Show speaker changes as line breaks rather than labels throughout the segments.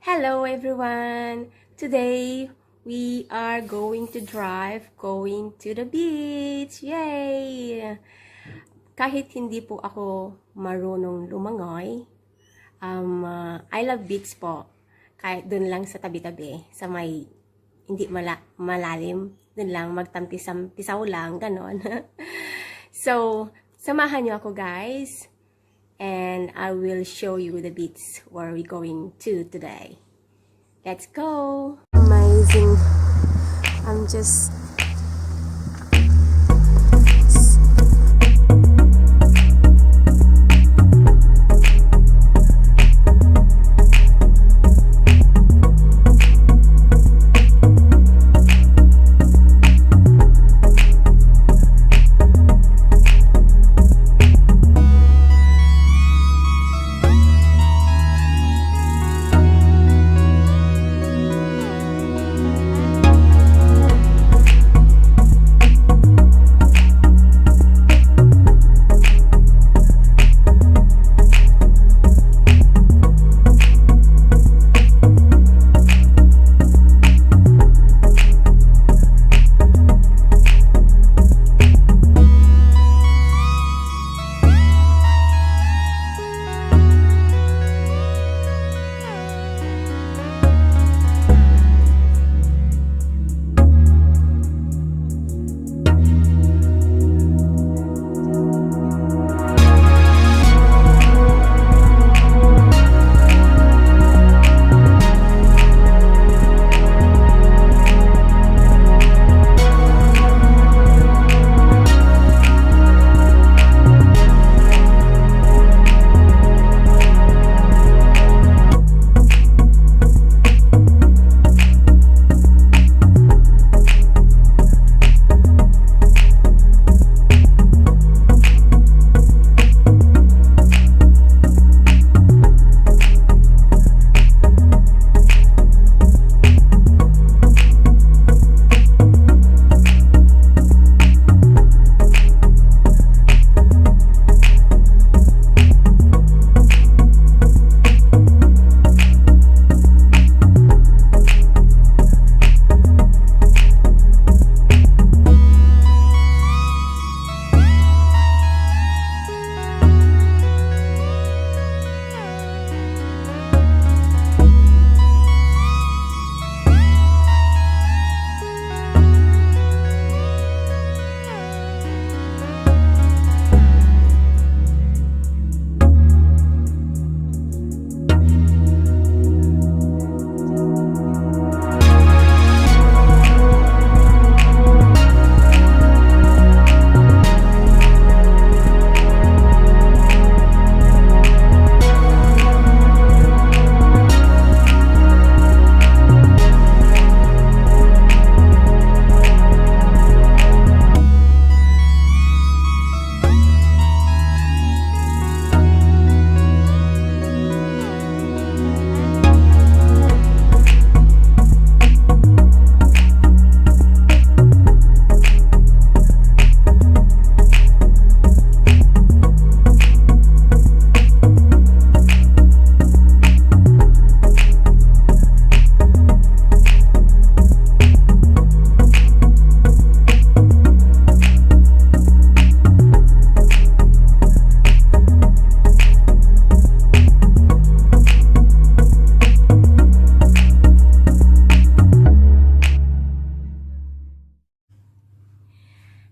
Hello everyone! Today, we are going to to the beach! Yay! Kahit hindi po ako marunong lumangoy, I love beach po. Kahit dun lang sa tabi-tabi, sa may hindi malalim, dun lang magtampisaw lang, ganon. So, samahan niyo ako guys. And I will show you the beach where we're going to today. Let's go! Amazing! I'm just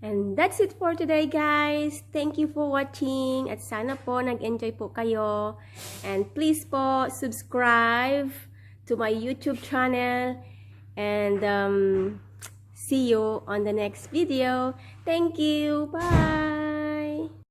And that's it for today guys. Thank you for watching at sana po nag-enjoy po kayo. And please po subscribe to my YouTube channel and see you on the next video. Thank you. Bye.